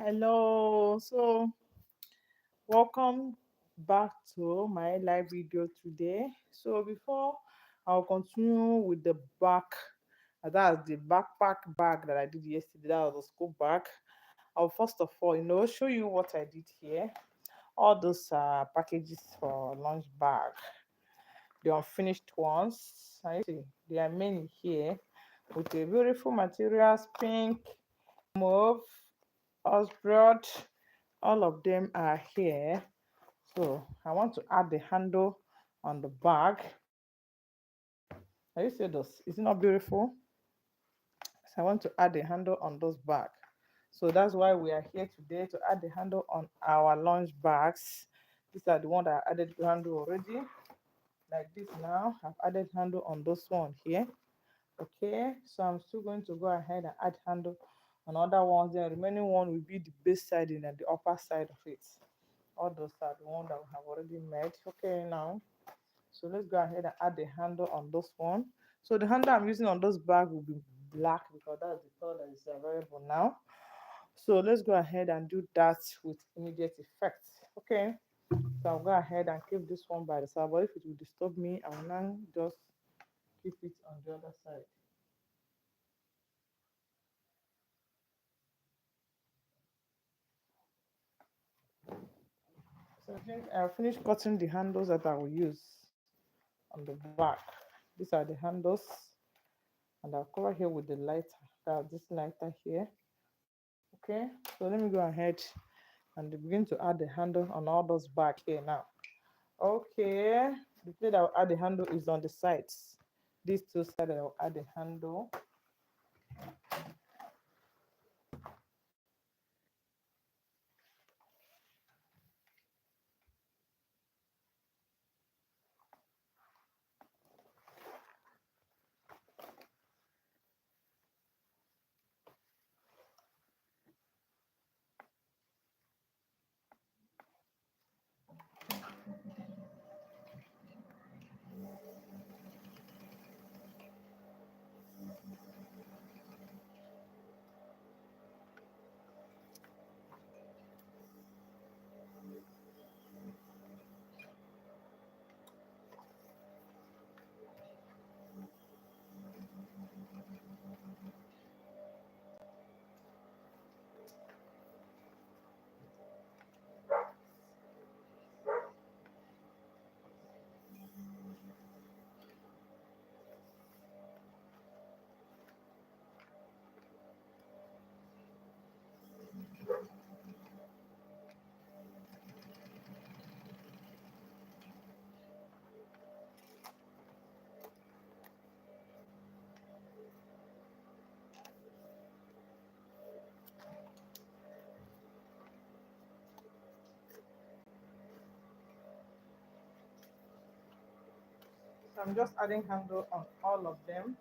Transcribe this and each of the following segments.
Hello. Welcome back to my live video today. So, before I'll continue with the back, that's the backpack bag that I did yesterday, that was a school bag. I'll first of all, show you what I did here. All those packages for lunch bag, the unfinished ones. I see there are many here with a beautiful materials, pink, mauve, osprey, all of them are here. So I want to add the handle on the bag. Are you see this? Is it not beautiful? So I want to add the handle on those bags. So that's why we are here today, to add the handle on our lunch bags. These are the one that I added the handle already. Like this now, I've added handle on this one here. Okay, so I'm still going to go ahead and add handle on other ones. The remaining one will be the base side and the upper side of it. All those are the one that we have already made. Okay, now, so let's go ahead and add the handle on this one. So the handle I'm using on this bag will be black because that's the color that is available now. So let's go ahead and do that with immediate effect. Okay, so I'll go ahead and keep this one by the side, but if it will disturb me, I will now just keep it on the other side. So I think I've finished cutting the handles that I will use on the back. These are the handles, and I'll cover here with the lighter. This lighter here. Okay, so let me go ahead and begin to add the handle on all those back here now. Okay, the place that I'll add the handle is on the sides. These two sides I'll add the handle. So I'm just adding handle on all of them.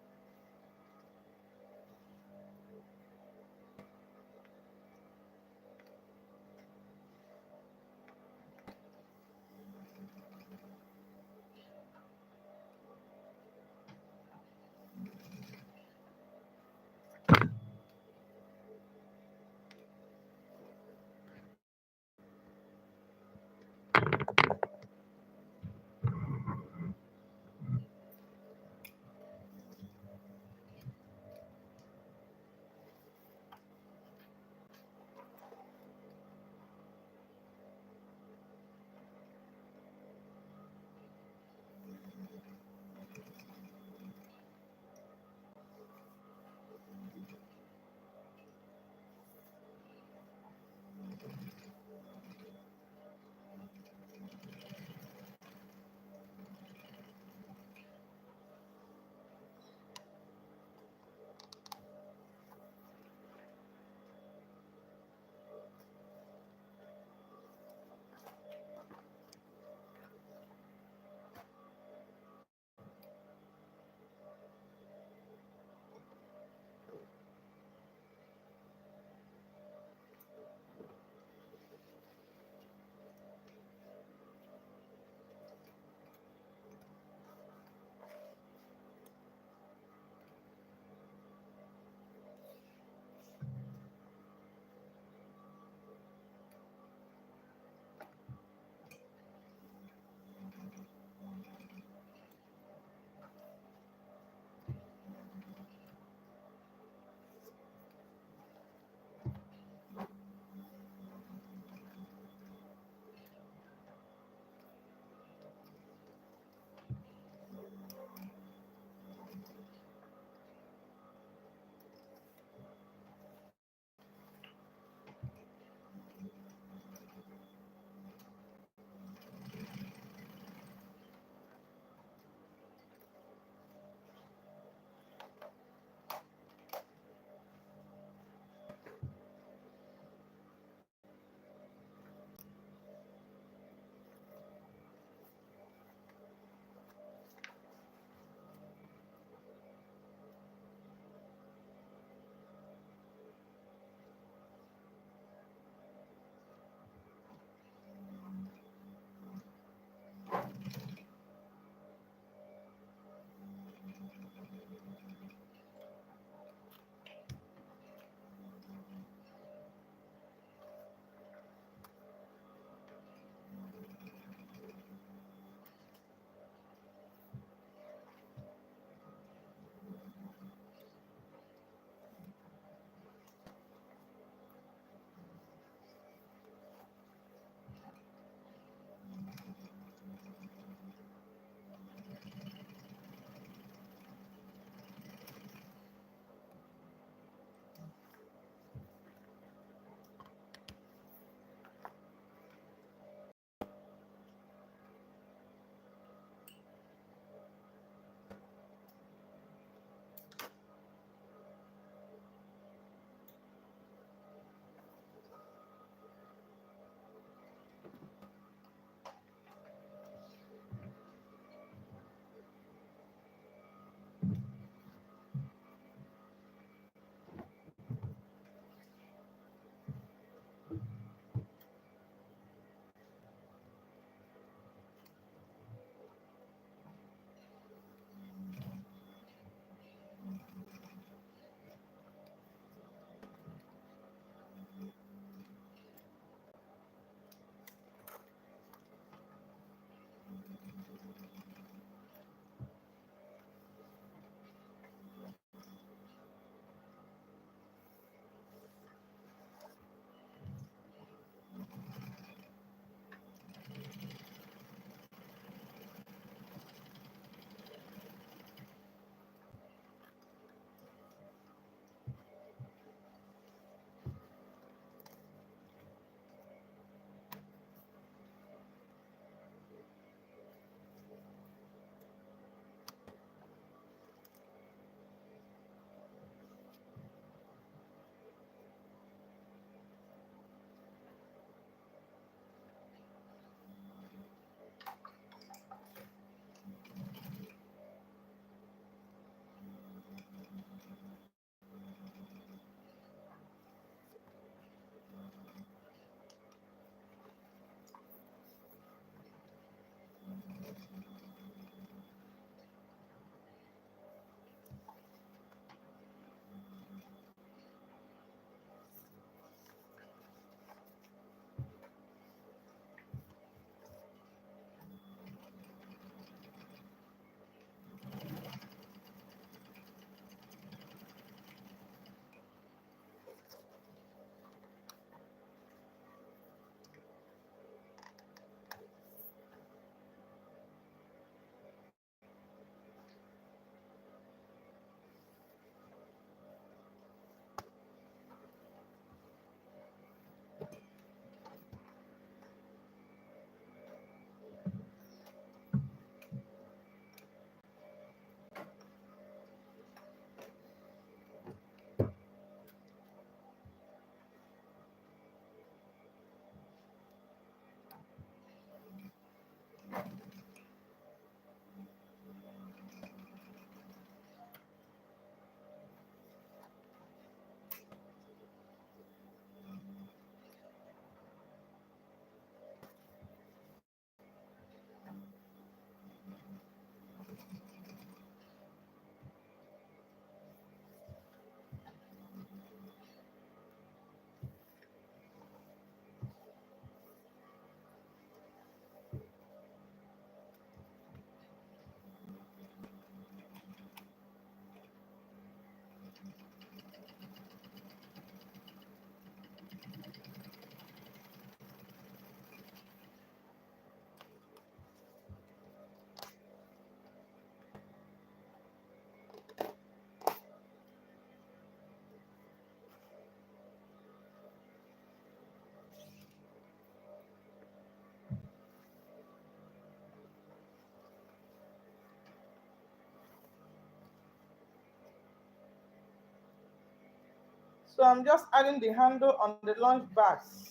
So I'm just adding the handle on the lunge bags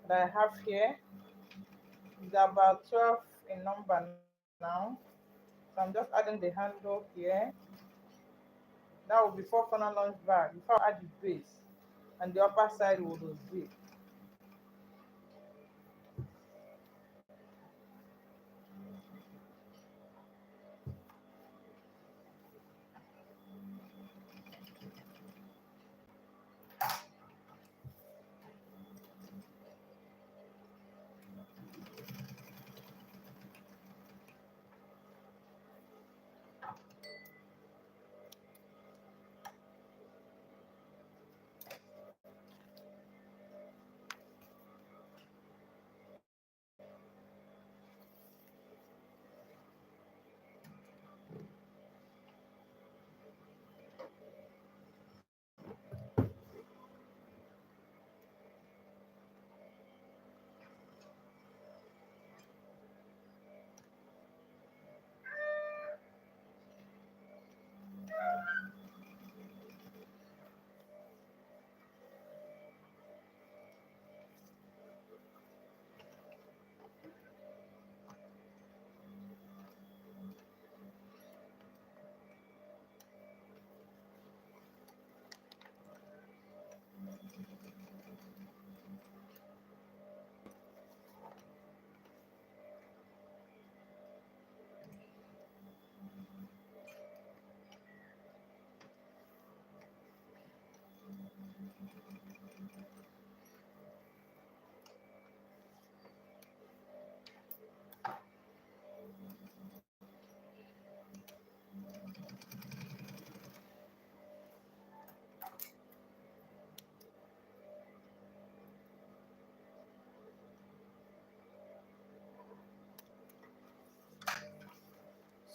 that I have here. It's about 12 in number now. So I'm just adding the handle here. That will be 4 corner lunge bag before I add the base, and the upper side will be.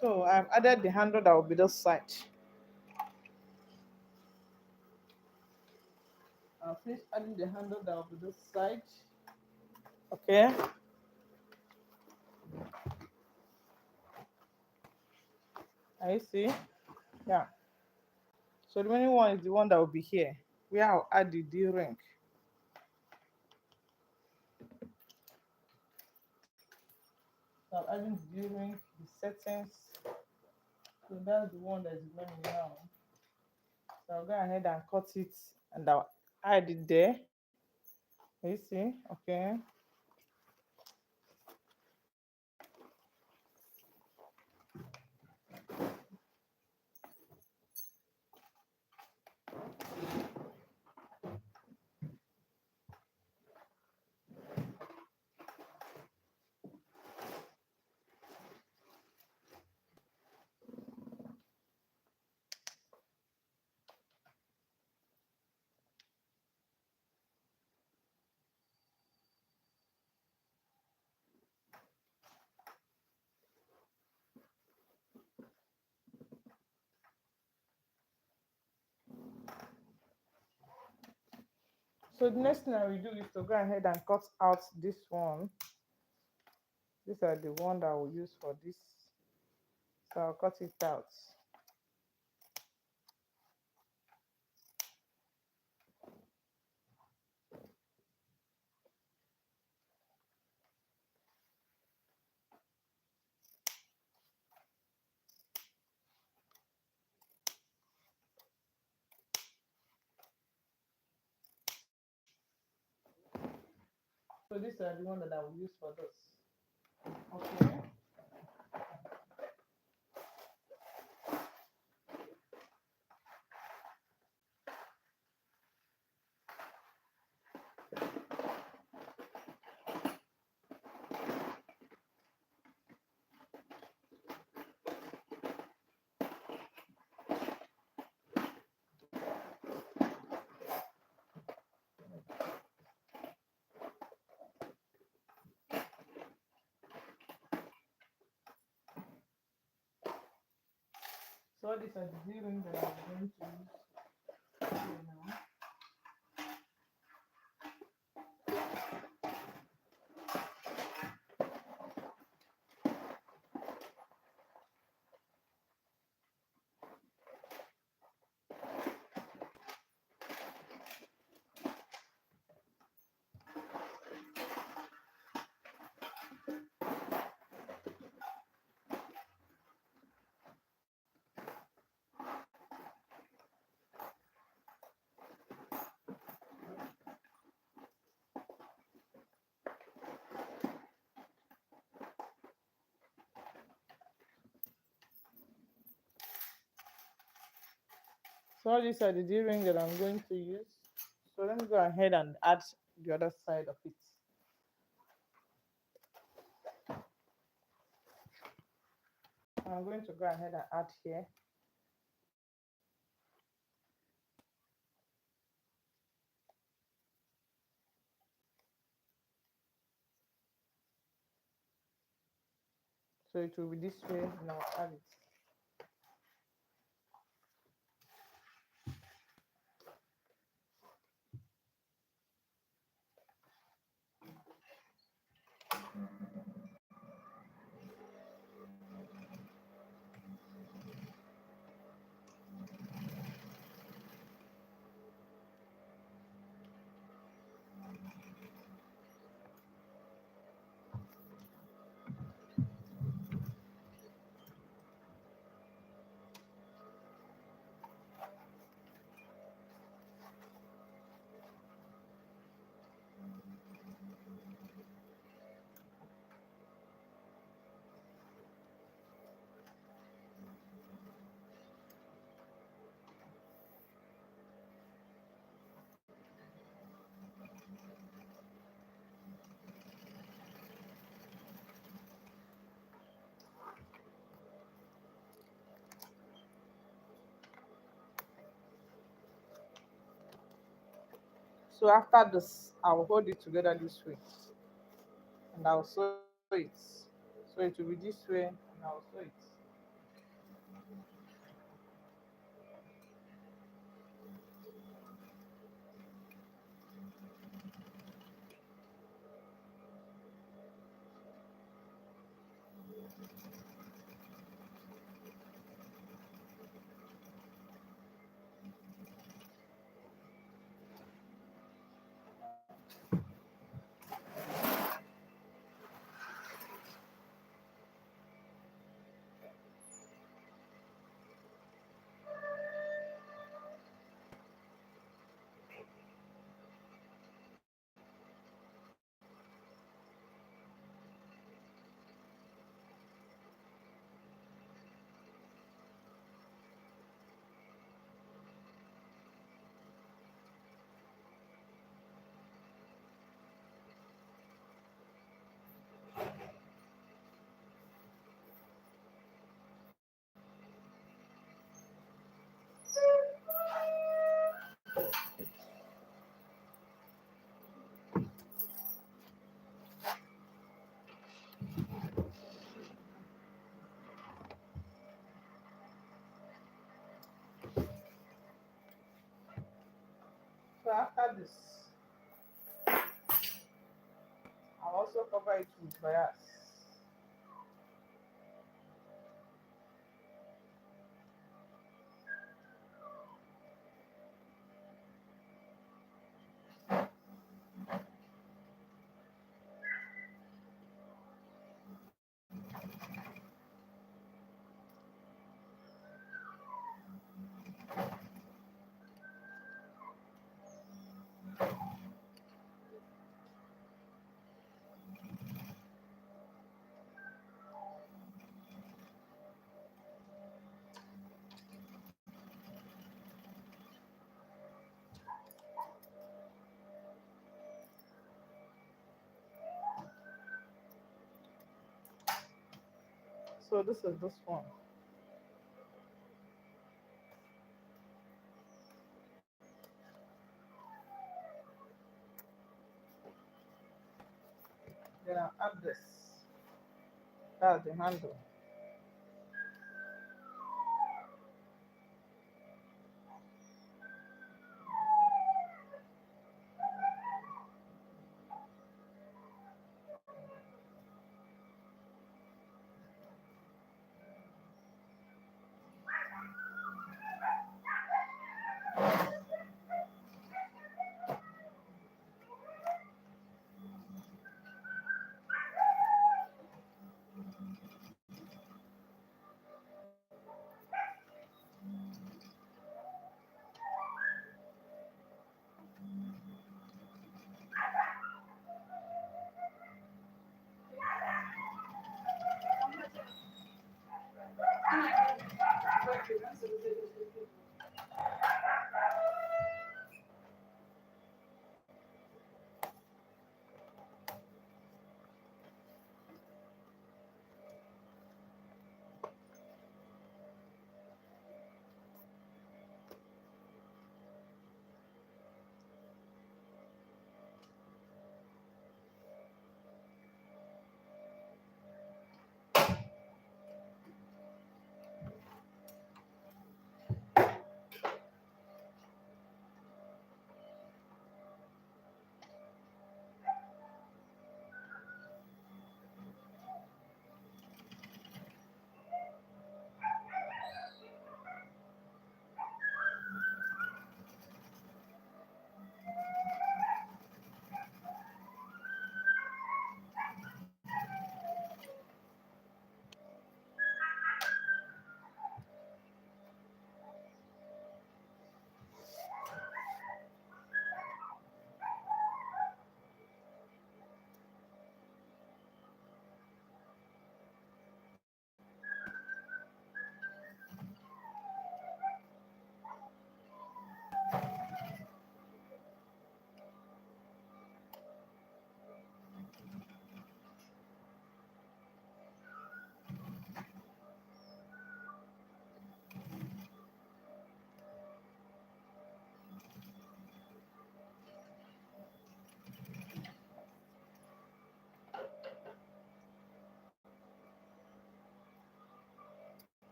So I've added the handle that will be this side. I'll finish adding the handle that will be this side. Okay. Are you see? Yeah. So the remaining one is the one that will be here, where I'll add the D ring. So I'm adding the D ring, the settings. So that's the one that is remaining now. So I'll go ahead and cut it, and I'll add it there. You see? Okay. So the next thing I will do is to go ahead and cut out this one. These are the one that I will use for this. So I'll cut it out. So these are the one that I will use for this. Okay. So these are the earrings that I'm going to use here now. So all these are the D-ring that I'm going to use. So let me go ahead and add the other side of it. I'm going to go ahead and add here. So it will be this way, and I'll add it. So after this, I'll hold it together this way, and I'll sew it. So it will be this way, and I'll sew it. So after this, I'll also cover it with bias. So this is this one. Then I'll add this. That's the handle.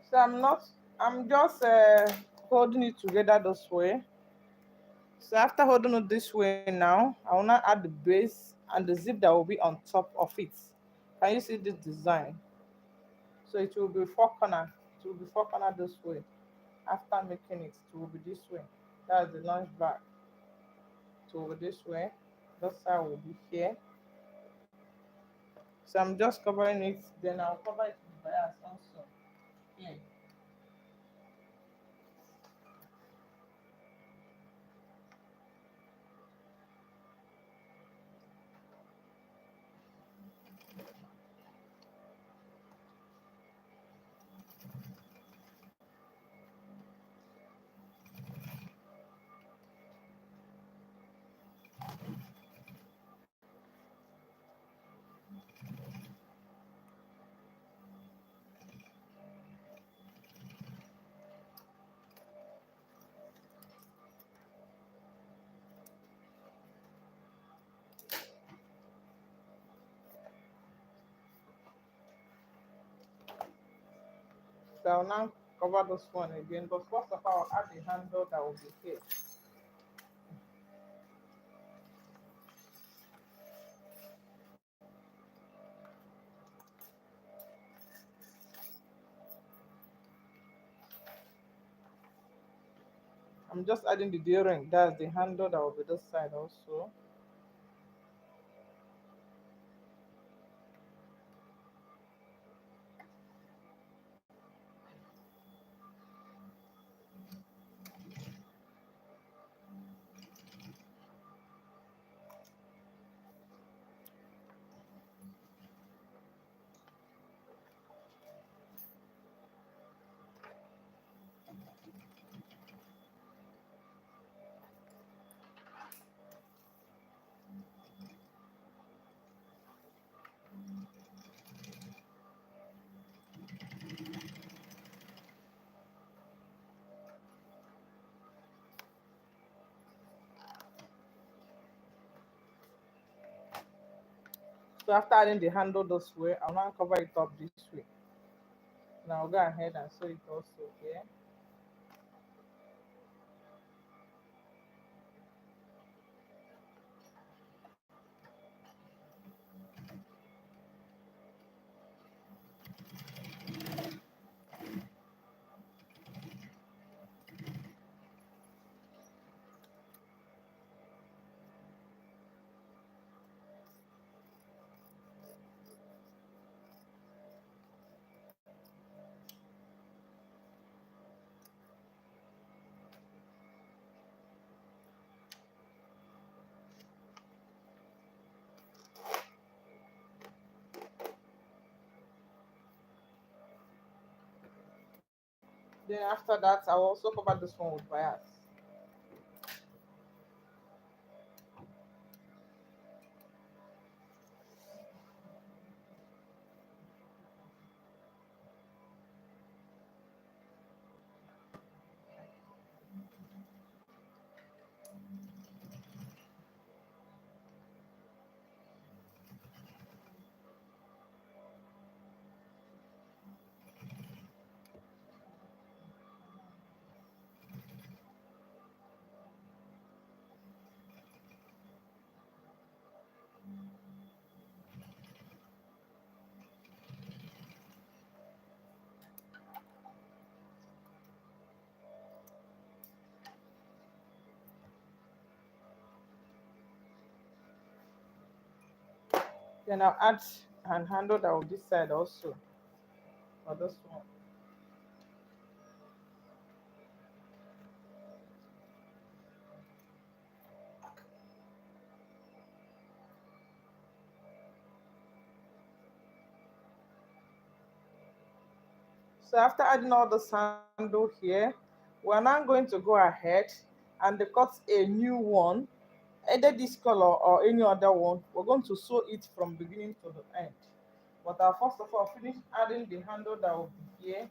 So I'm just holding it together this way. So after holding it this way now, I will now add the base and the zip that will be on top of it. Can you see this design? So it will be four corner. It will be four corner this way. After making it, it will be this way. That's the lunch bag. It will be this way. This side will be here. So I'm just covering it. Then I'll cover it with bias also. Here. So I'll now cover this one again. But first of all, I'll add the handle that will be here. I'm just adding the D-ring. That's the handle that will be this side also. So after adding the handle this way, I'll now cover it up this way. Now I'll go ahead and sew it also here. Then after that, I'll also cover this one with bias. Then I'll add and handle that on this side also for this one. So after adding all the handle here, we're now going to go ahead and cut a new one, either this color or any other one. We're going to sew it from beginning to the end. But I'll first of all finish adding the handle that will be here.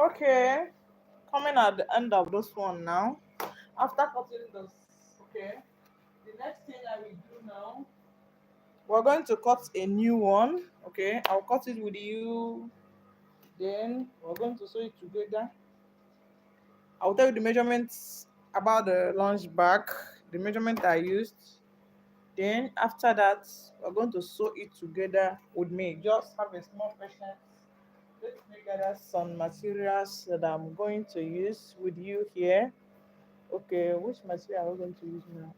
Okay, coming at the end of this one now. After cutting this, okay, the next thing I will do now, we're going to cut a new one. Okay, I'll cut it with you. Then we're going to sew it together. I'll tell you the measurements about the lunch bag, the measurement I used. Then after that, we're going to sew it together with me. Just have a small patience. Let me gather some materials that I'm going to use with you here. Okay, which material are we going to use now?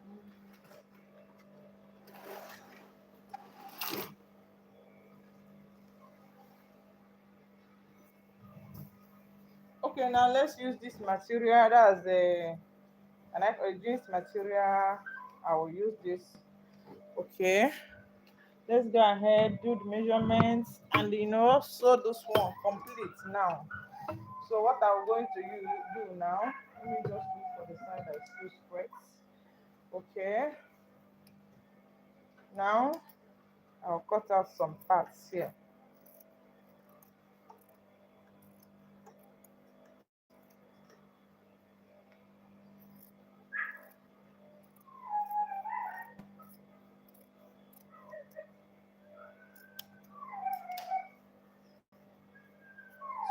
Okay, now let's use this material. That's the and I jeans material. I will use this. Okay, let's go ahead, do the measurements, and sew this one complete now. So what I'm going to do now, let me just look for the side that is too straight. Okay, now I'll cut out some parts here.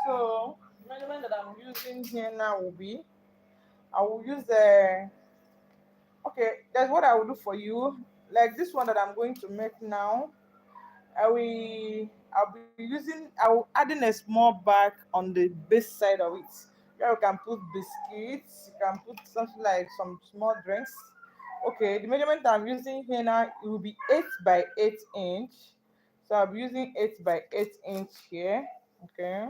So the measurement that I'm using here now will be, I will use a, okay, that's what I will do for you. Like this one that I'm going to make now, I'll be using, I'll adding a small bag on the base side of it. Where you can put biscuits, you can put something like some small drinks. Okay, the measurement I'm using here now, it will be 8 by 8 inch. So I'll be using 8 by 8 inch here. Okay.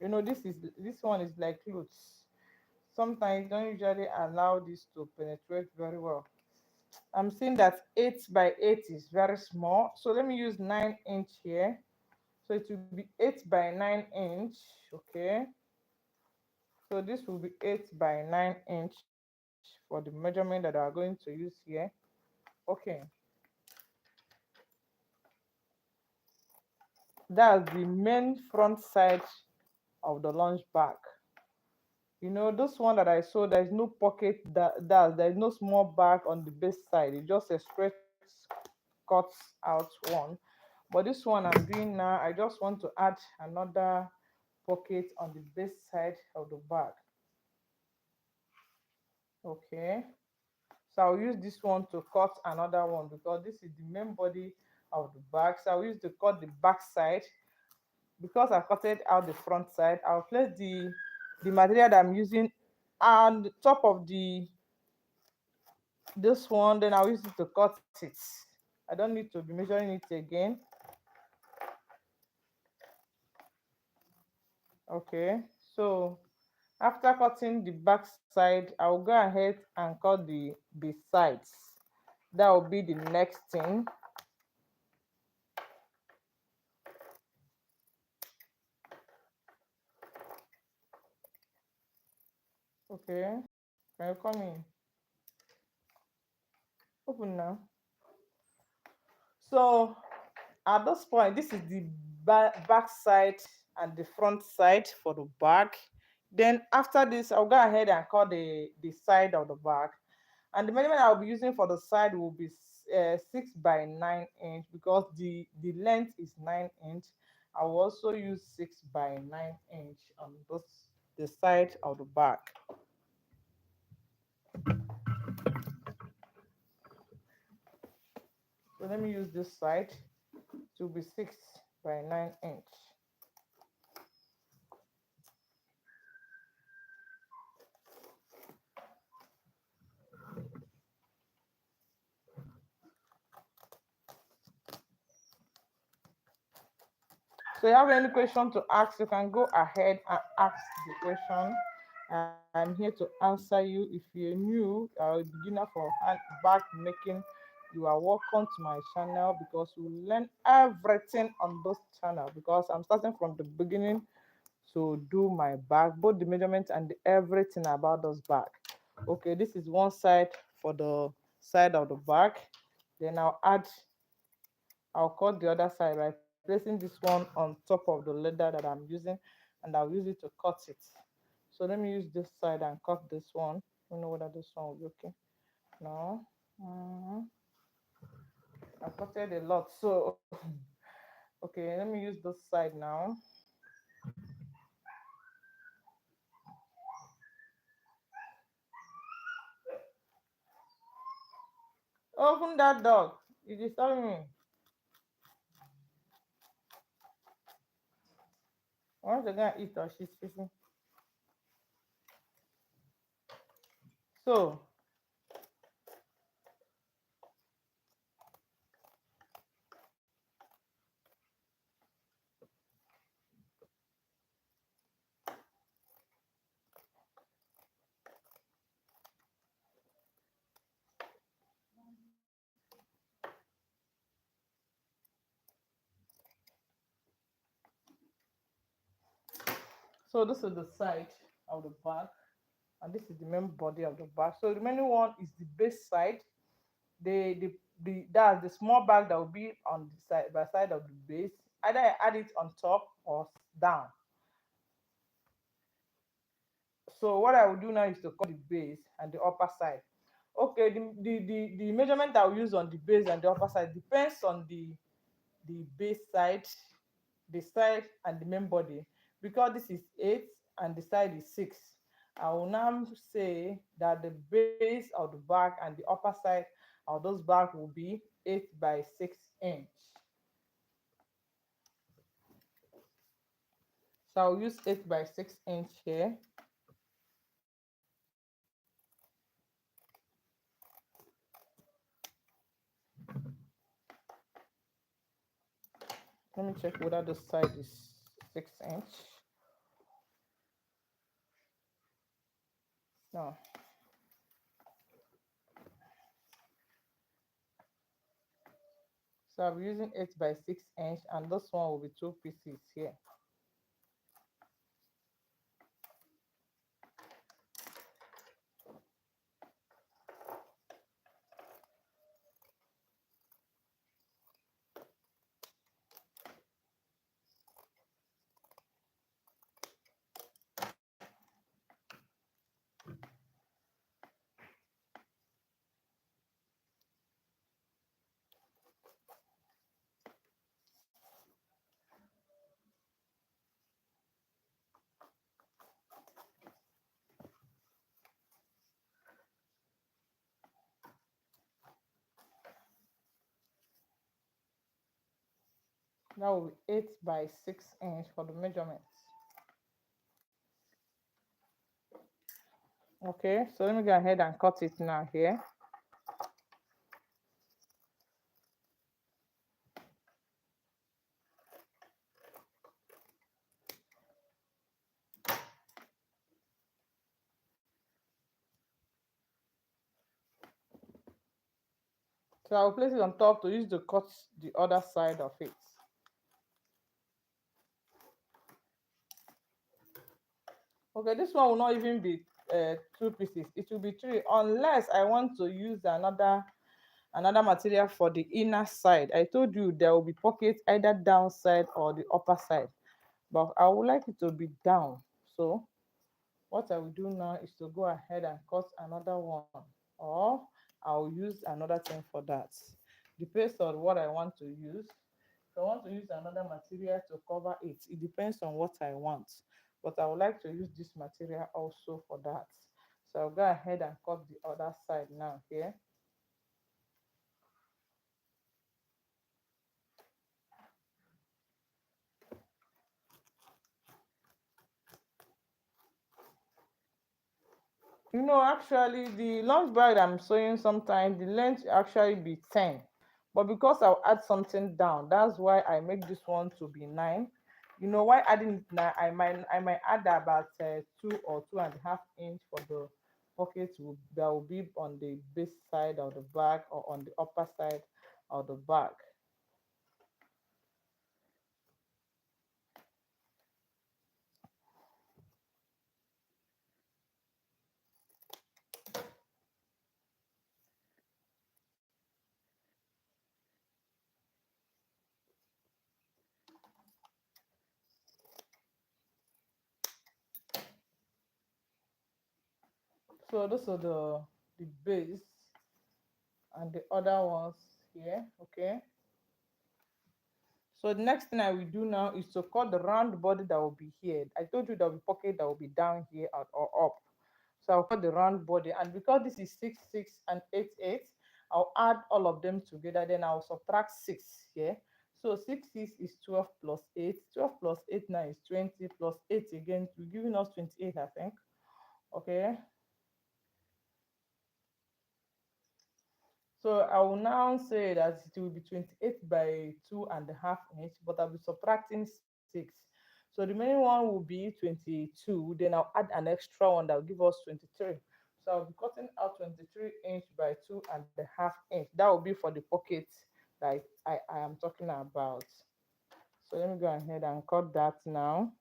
This one is like clothes. Sometimes don't usually allow this to penetrate very well. I'm seeing that 8 by 8 is very small. So let me use 9 inch here. So it will be 8 by 9 inch. Okay. So this will be 8 by 9 inch for the measurement that I'm going to use here. Okay. That's the main front side of the lunch bag. This one that I saw, there's no pocket, there's no small bag on the base side. It's just a straight cut out one. But this one I'm doing now, I just want to add another pocket on the base side of the bag. Okay, so I'll use this one to cut another one because this is the main body of the bag. So I'll use to cut the back side. Because I cutted out the front side, I'll place the material that I'm using on the top of the this one. Then I'll use it to cut it. I don't need to be measuring it again. Okay, so after cutting the back side, I'll go ahead and cut the sides. That will be the next thing. Okay, can you come in? Open now. So at this point, this is the back side and the front side for the bag. Then after this, I'll go ahead and cut the side of the bag. And the measurement I'll be using for the side will be 6 by 9 inch because the length is 9 inch. I will also use 6 by 9 inch on the side of the bag. So let me use this side to be 6 by 9 inch. So you have any question to ask, you can go ahead and ask the question. I'm here to answer you. If you're new or a beginner for bag making, you are welcome to my channel because you learn everything on this channel because I'm starting from the beginning to do my bag, both the measurements and everything about this bag. Okay, this is one side for the side of the bag. Then I'll cut the other side right placing this one on top of the leather that I'm using, and I'll use it to cut it. So let me use this side and cut this one. I don't know whether this one will be okay. No. I've cutted a lot, so okay, let me use this side now. Open that dog. You disturb me. Once they're gonna eat or she's fishing. So so this is the side of the back, and this is the main body of the back. So the remaining one is the base side. The that's the small bag that will be on the side by side of the base. Either I add it on top or down. So what I will do now is to cut the base and the upper side. Okay, the measurement I will use on the base and the upper side depends on the base side, the side and the main body. Because this is 8 and the side is 6, I will now say that the base of the back and the upper side of those back will be 8 by 6 inch. So I'll use 8 by 6 inch here. Let me check whether the side is 6 inch. No. So I'm using 8 by 6 inch, and this one will be 2 pieces here. That will be 8 by 6 inch for the measurements. Okay, so let me go ahead and cut it now here. So I'll place it on top to use to cut the other side of it. Okay, this one will not even be 2 pieces. It will be 3, unless I want to use another material for the inner side. I told you there will be pockets either downside or the upper side, but I would like it to be down. So what I will do now is to go ahead and cut another one, or I'll use another thing for that. Depends on what I want to use. If I want to use another material to cover it, it depends on what I want. But I would like to use this material also for that. So I'll go ahead and cut the other side now here. Actually, the lunch bag I'm sewing, sometimes the length actually be 10, but because I'll add something down, that's why I make this one to be 9. Why adding it now, I might add about 2 or 2.5 inch for the pocket that will be on the base side of the bag or on the upper side of the bag. So those are the base and the other ones here. Okay, so the next thing I will do now is to cut the round body that will be here. I told you there will be pocket that will be down here or up. So I'll cut the round body, and because this is 6 6 and 8 8, I'll add all of them together, then I'll subtract 6 here. So 6 6 is 12 plus 8. 12 plus 8 now is 20 plus 8 again, we're giving us 28, I think. Okay, so I will now say that it will be 28 by 2.5 inch, but I'll be subtracting 6. So the remaining one will be 22. Then I'll add an extra one that will give us 23. So I'll be cutting out 23 inch by 2.5 inch. That will be for the pocket that I am talking about. So let me go ahead and cut that now.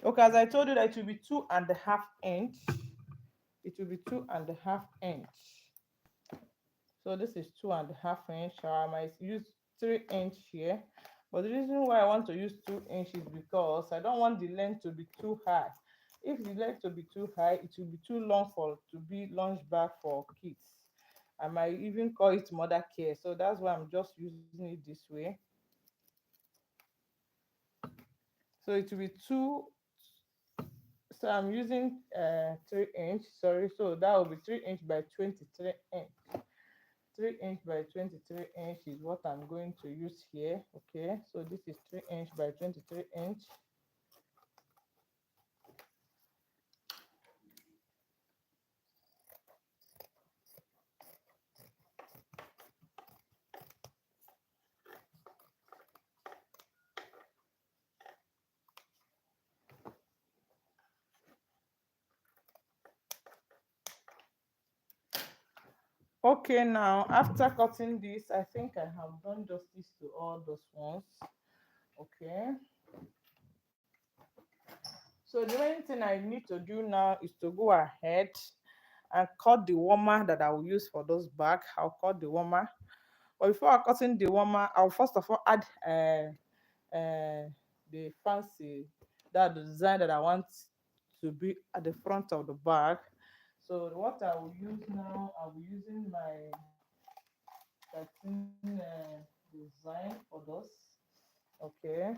Okay, as I told you that it will be 2.5 inch. It will be 2.5 inch. So this is 2.5 inch. I might use 3 inch here, but the reason why I want to use 2 inch is because I don't want the length to be too high. If the length to be too high, it will be too long for to be lunch bag for kids. I might even call it mother care, so that's why I'm just using it this way. So it will be two. So I'm using 3 inch. Sorry, so that will be 3 inch by 23 inch. 3 inch by 23 inch is what I'm going to use here. Okay, so this is 3 inch by 23 inch. Okay, now after cutting this, I think I have done justice to all those ones. Okay, so the main thing I need to do now is to go ahead and cut the warmer that I will use for those bags. I'll cut the warmer. But before I cutting the warmer, I'll first of all add the fancy, that the design that I want to be at the front of the bag. So what I will use now, I'll be using my 13 design for those. Okay,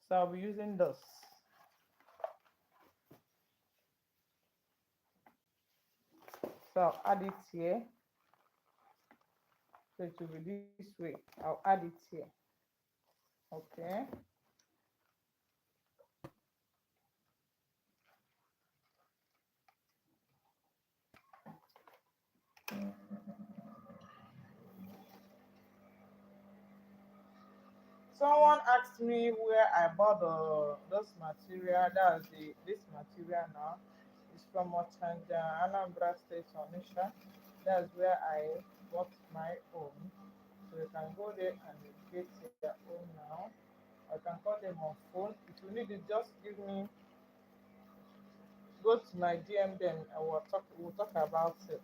so I'll be using those. So I'll add it here. So it will be this way. I'll add it here. Okay. Someone asked me where I bought those material. That's the this material now. It's from Ochanja, Anambra State, Onisha. That's where I bought my own. So you can go there and get your own now. I can call them on phone. If you need it, just give me, go to my DM, then we'll talk about it.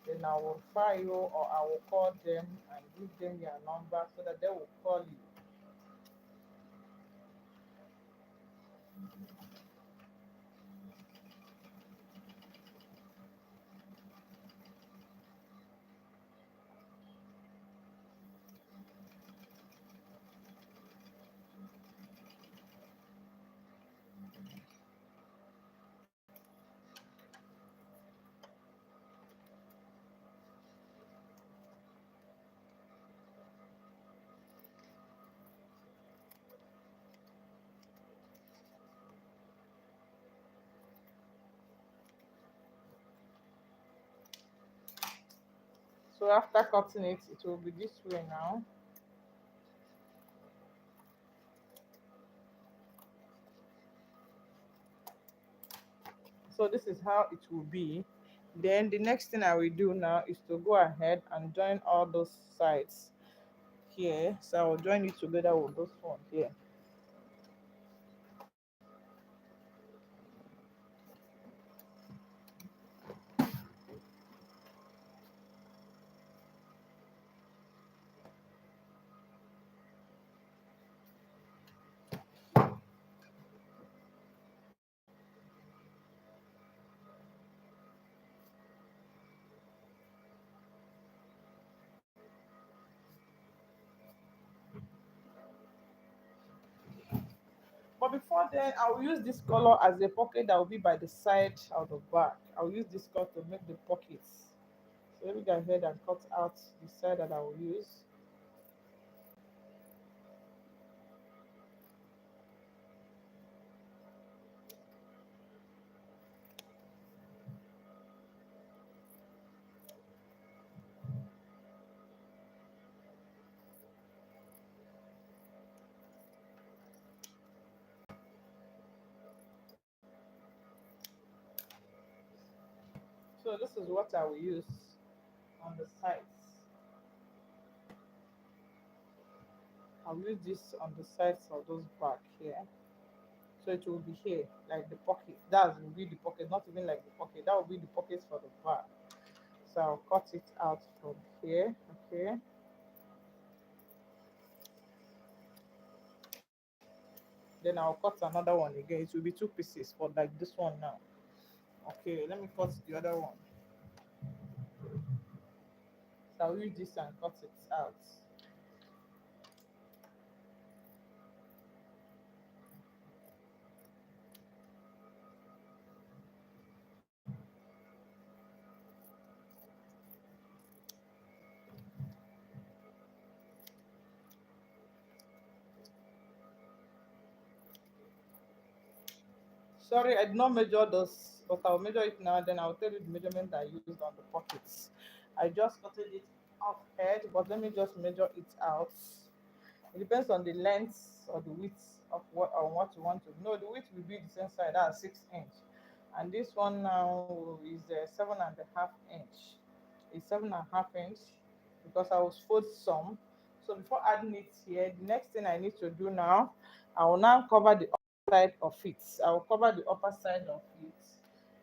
Then I will file you, or I will call them and give them your number so that they will call you. So after cutting it, it will be this way now. So this is how it will be. Then the next thing I will do now is to go ahead and join all those sides here. So I will join it together with this one here. before then, I'll use this color as a pocket that will be by the side of the back. I'll use this color to make the pockets. So let me go ahead and cut out the side that I will use. So this is what I will use on the sides. I'll use this on the sides of those back here. So it will be here, like the pocket. That will be the pocket, not even like the pocket. That will be the pockets for the back. So I'll cut it out from here. Okay. Then I'll cut another one again. It will be two pieces for like this one now. Okay, let me cut the other one. So I'll use this and cut it out. Sorry, I did not measure those, but I'll measure it now. Then I'll tell you the measurement I used on the pockets. I just cutted it off head, but let me just measure it out. It depends on the length or the width of what you want to. No, the width will be the same side. That's 6 inch, and this one now is 7.5 inch. It's 7.5 inch because I will fold some. So before adding it here, the next thing I need to do now, I will now cover the upper side of it. I will cover the upper side of it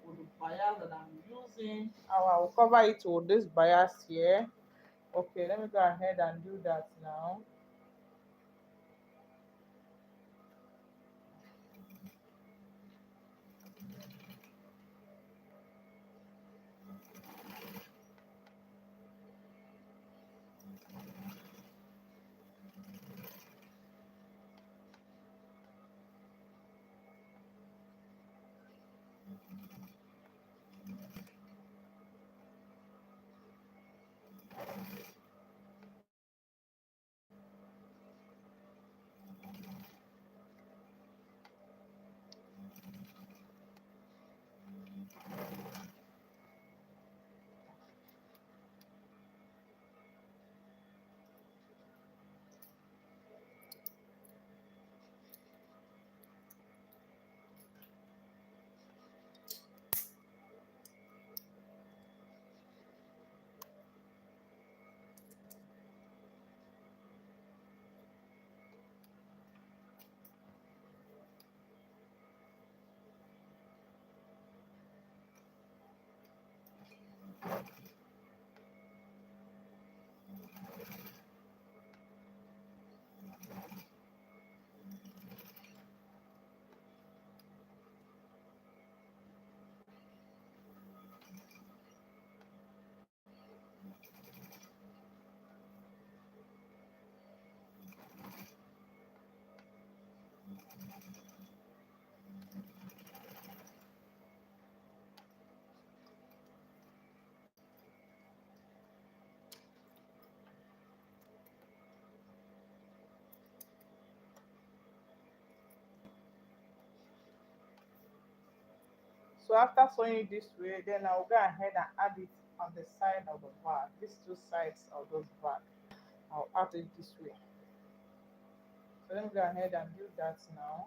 with the bias that I'm using. I will cover it with this bias here. Okay, let me go ahead and do that now. So after sewing it this way, then I'll go ahead and add it on the side of the bag. These two sides of those bag. I'll add it this way. So let me go ahead and do that now.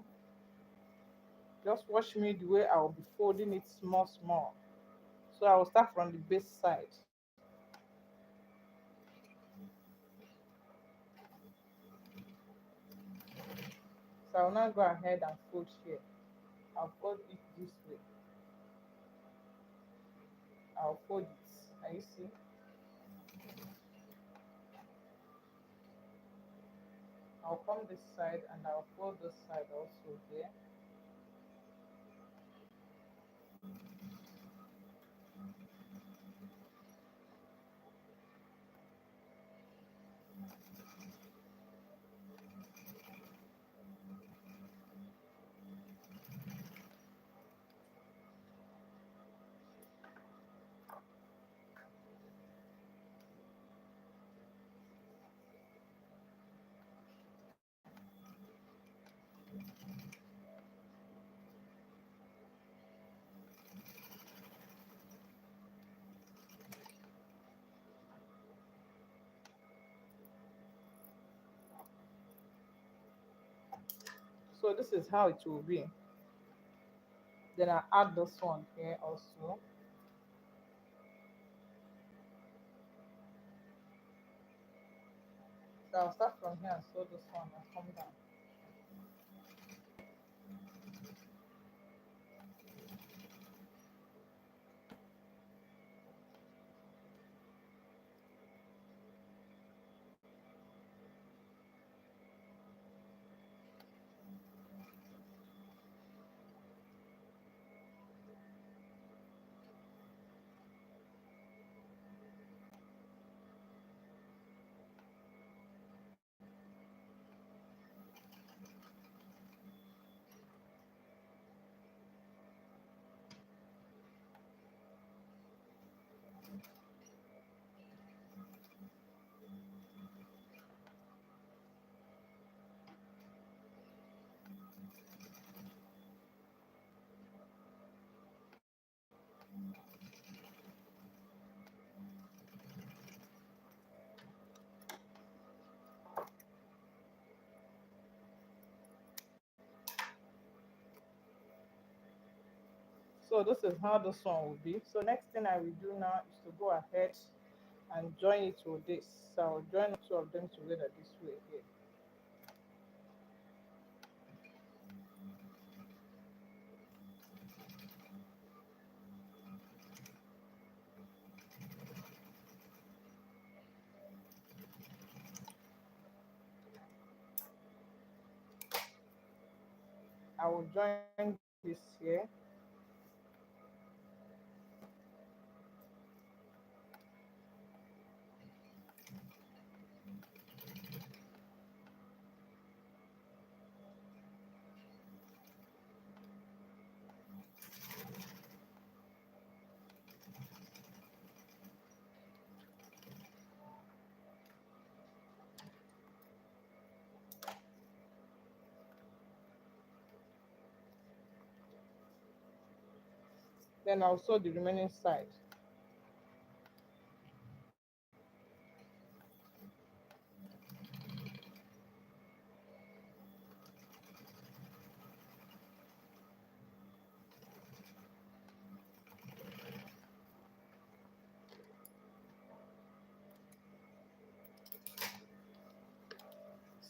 Just watch me the way I'll be folding it small, small. So I will start from the base side. So I'll now go ahead and fold here. I'll fold it this way. I'll fold it. Can you see? I'll come this side and I'll fold this side also here. So this is how it will be. Then I add this one here also. So I'll start from here and sew this one and come down. So this is how this one will be. So next thing I will do now is to go ahead and join it with this. So I'll join two of them together this way here. I will join this here. Then I'll sew the remaining side.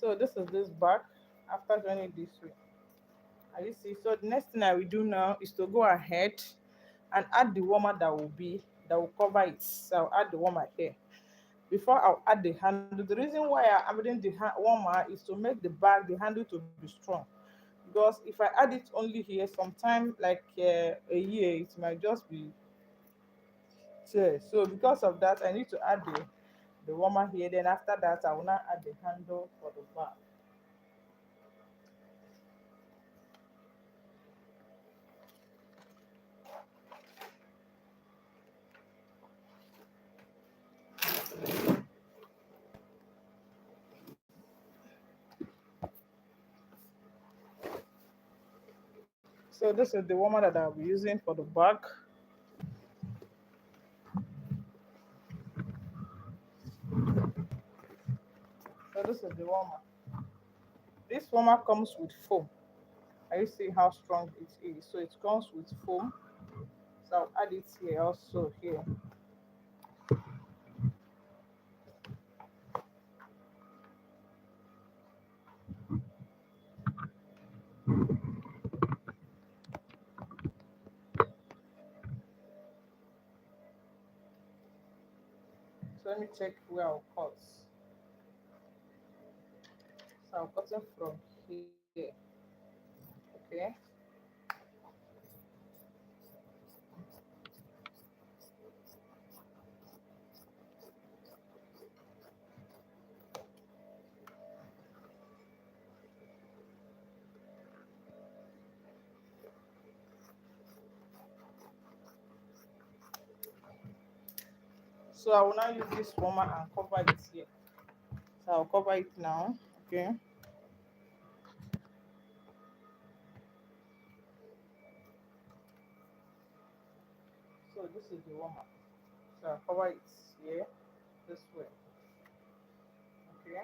So this is this back after joining this way. As you see, so the next thing I will do now is to go ahead and add the warmer that will cover it. So I'll add the warmer here. Before I'll add the handle, the reason why I'm adding the warmer is to make the handle to be strong. Because if I add it only here, sometime like a year, it might just be tear. So because of that, I need to add the warmer here. Then after that, I will now add the handle for the back. So this is the warmer that I'll be using for the back. So this is the warmer. This warmer comes with foam. Are you see how strong it is? So it comes with foam. So I'll add it here also here. So let me check where I'll cut. So I'll cut it from here. Okay. So I will now use this warmer and cover it here. So I'll cover it now. Okay. So this is the warmer. So I'll cover it here this way. Okay.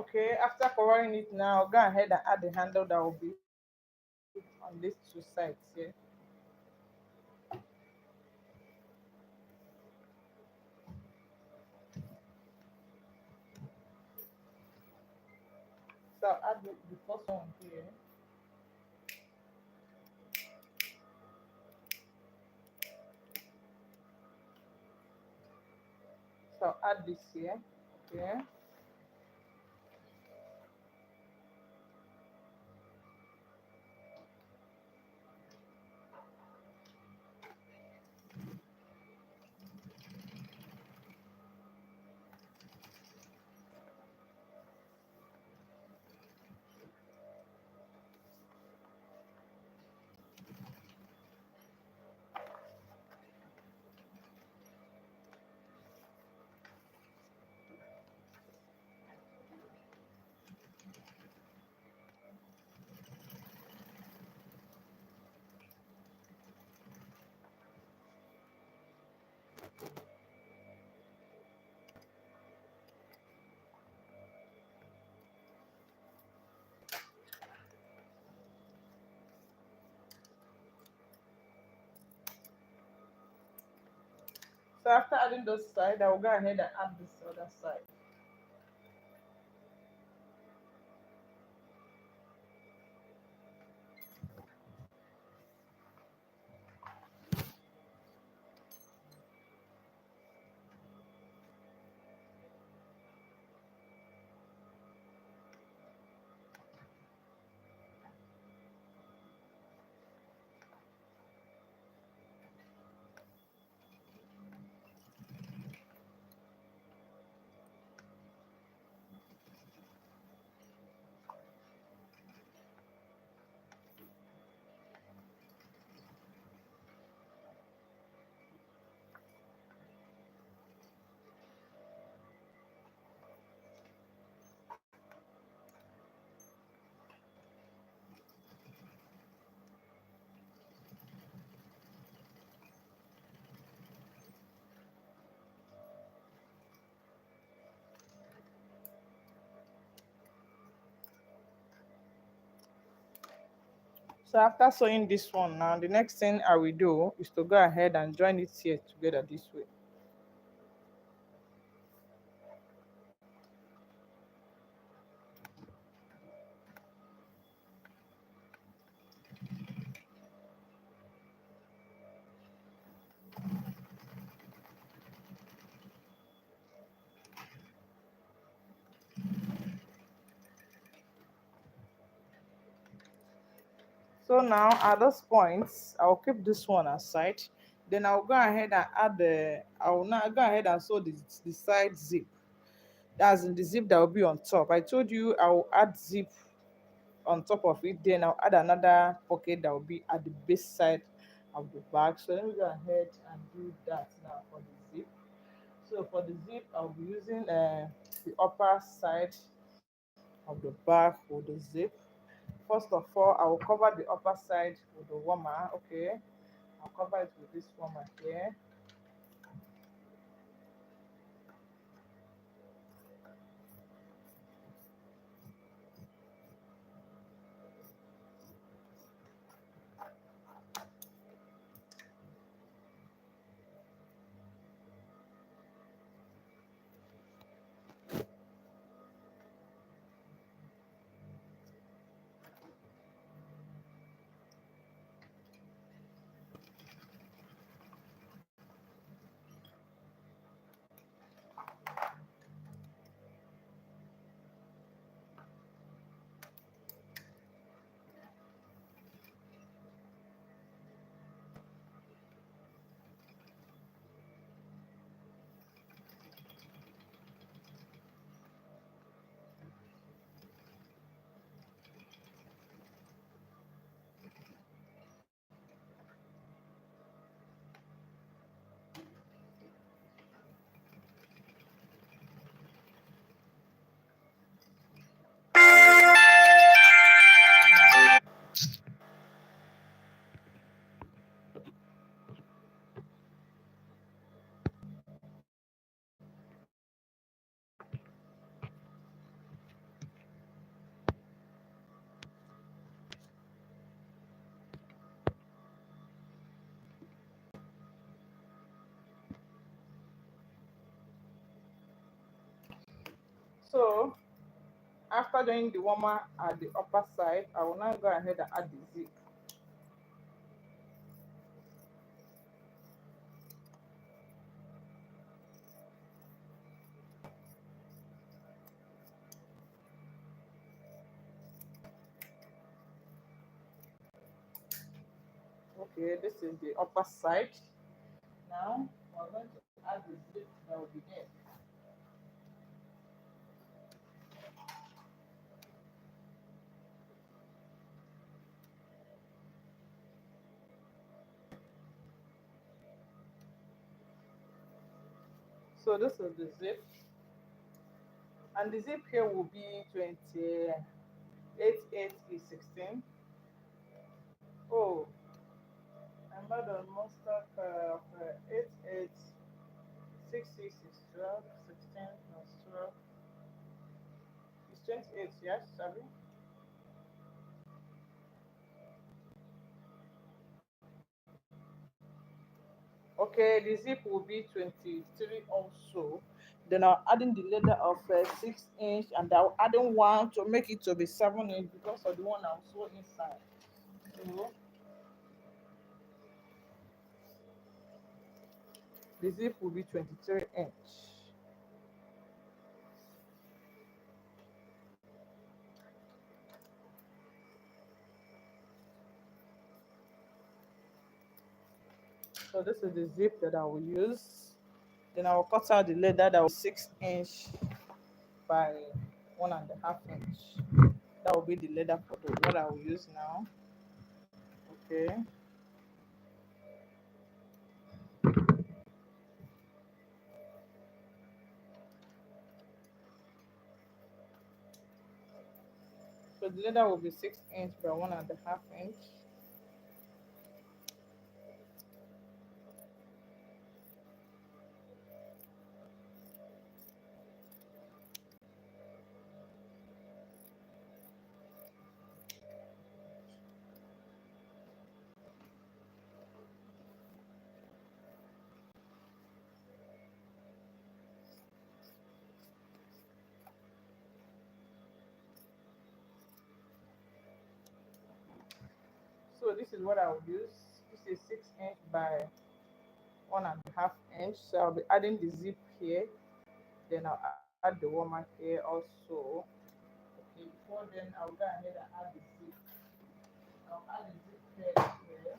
Okay, after covering it now, go ahead and add the handle that will be on these two sides here. So I'll add the first one here. So I'll add this here. Okay. So after adding those side, I will go ahead and add this other side. So after sewing this one now, the next thing I will do is to go ahead and join it here together this way. So now at this point, I'll keep this one aside. Then I'll go ahead and add I will now go ahead and sew the side zip. That's in the zip that will be on top. I told you I will add zip on top of it. Then I'll add another pocket that will be at the base side of the bag. So let me go ahead and do that now for the zip. So for the zip, I'll be using the upper side of the bag for the zip. First of all, I will cover the upper side with the warmer. Okay, I'll cover it with this warmer here. So after doing the warmer at the upper side, I will now go ahead and add the zip. Okay, this is the upper side. Now we're going to add the zip that will be there. So this is the zip, and the zip here will be 28 8 is 16. Oh, I'm not on Mustard 8 8 6 6 is 12, 16 plus 12 is 28. Yes, Sabi. Okay, the zip will be 23 also. Then I'm adding the leather of 6 inch, and I'm adding one to make it to be 7 inch because of the one I'm sew inside. So the zip will be 23 inch. So this is the zip that I will use. Then I will cut out the leather that was 6 inch by 1.5 inch. That will be the leather for the what I will use now. Okay. So the leather will be 6 inch by 1.5 inch. So this is what I will use. This is 6 inch by 1.5 inch. So I'll be adding the zip here. Then I'll add the warmer here also. Okay, before then I'll go ahead and add the zip. I'll add the zip here.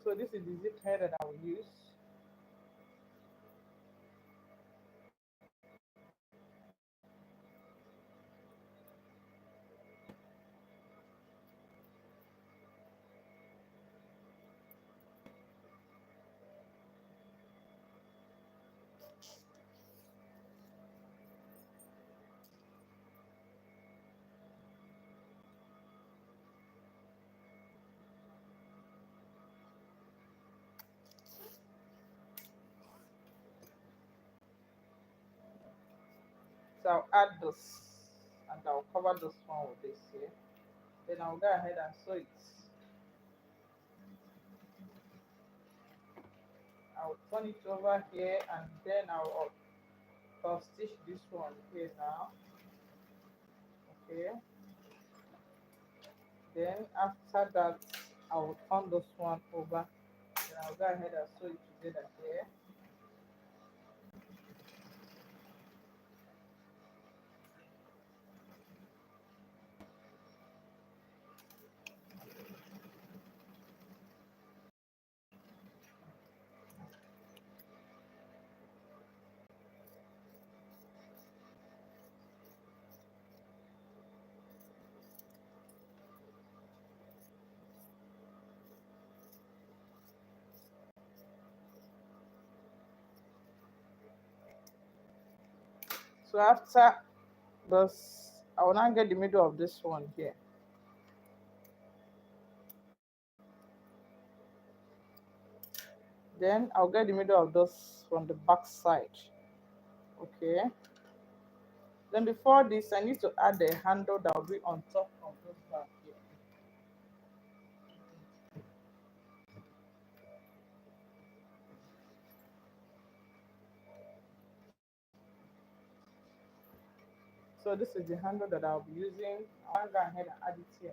So this is the zip hair that I will use. So I'll add this, and I'll cover this one with this here. Then I'll go ahead and sew it. I'll turn it over here, and then I'll stitch this one here now. Okay. Then after that, I will turn this one over. Then I'll go ahead and sew it together here. So after this, I will now get the middle of this one here. Then I'll get the middle of this from the back side. Okay. Then before this, I need to add the handle that will be on top of this back here. So this is the handle that I'll be using. I'll go ahead and add it here.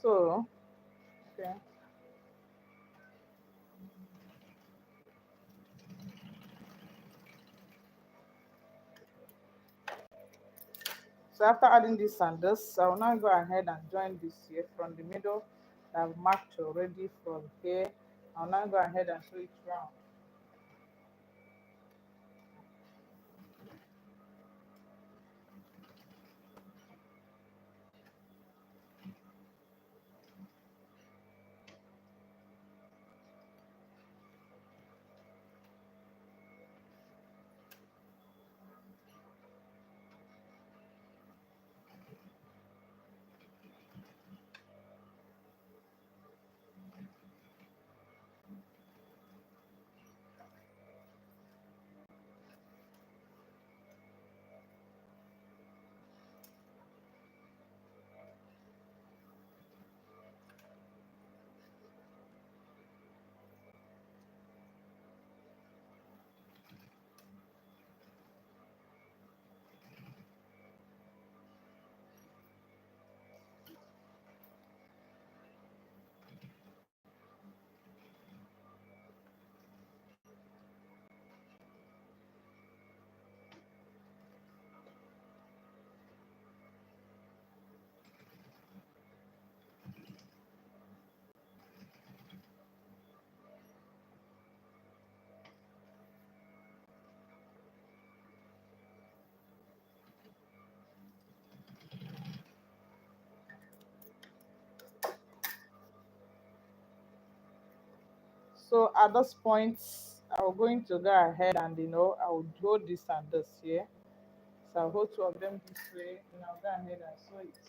So, okay. So after adding this and this, I will now go ahead and join this here from the middle that I've marked already from here. I'll now go ahead and sew it round. So at this point, I'm going to go ahead and I will hold this and this here. So I'll hold two of them this way, and I'll go ahead and sew it.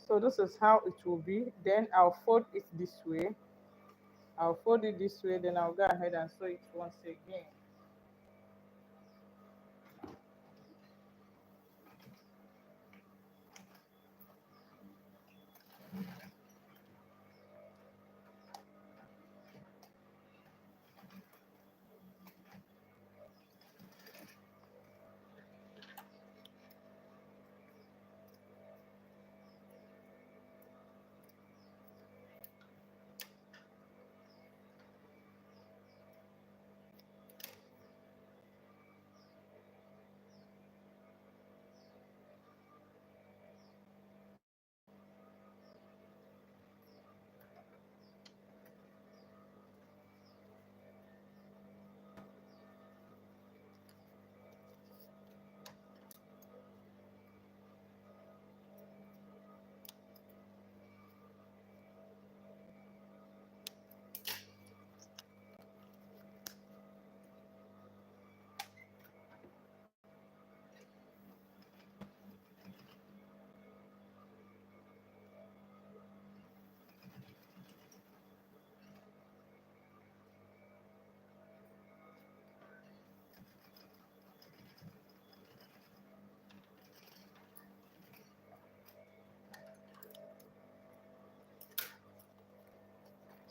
So this is how it will be. Then I'll fold it this way. I'll fold it this way, then I'll go ahead and sew it once again.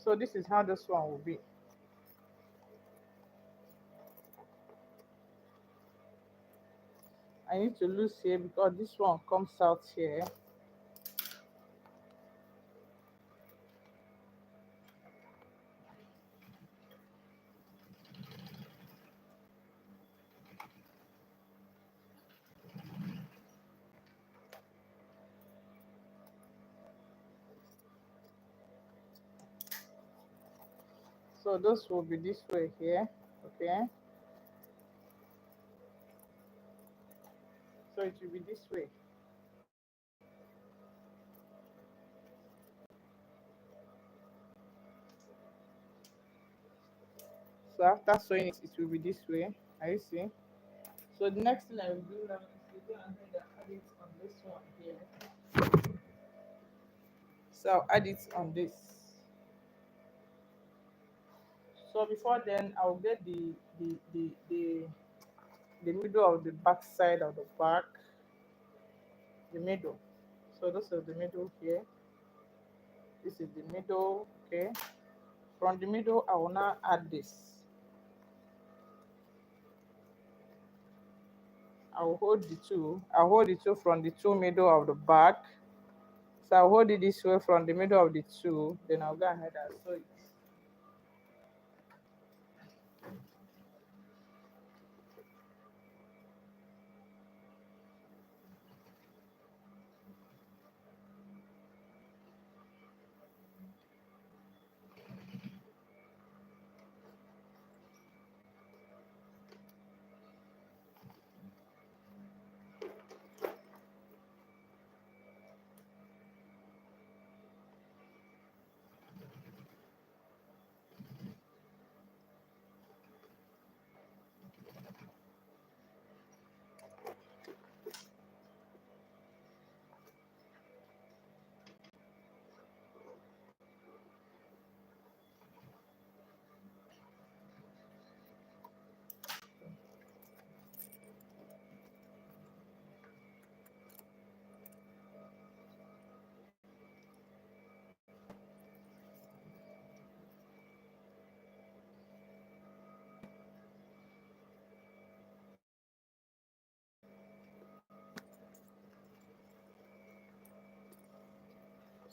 So this is how this one will be. I need to loose here because this one comes out here. So this will be this way here, okay? So it will be this way. So after sewing it, it will be this way. Are you see? So the next thing I will do now is to go ahead and add it on this one here. So I'll add it on this. So before then, I'll get the middle of the back side of the back, the middle. So this is the middle here. This is the middle, okay? From the middle, I will now add this. I'll hold the two. I'll hold the two from the two middle of the back. So I'll hold it this way from the middle of the two. Then I'll go ahead and sew it.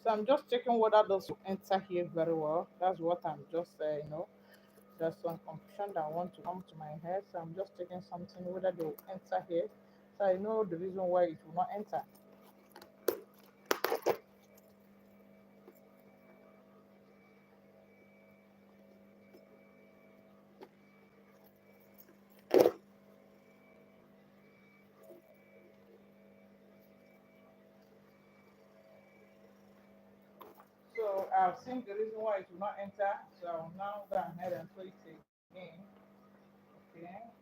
So I'm just checking whether those will enter here very well. That's what I'm just there's some confusion that want to come to my head. So I'm just checking something whether they will enter here. So I know the reason why it will not enter. So I've seen the reason why it will not enter. So I'll now go ahead and put it again. Okay.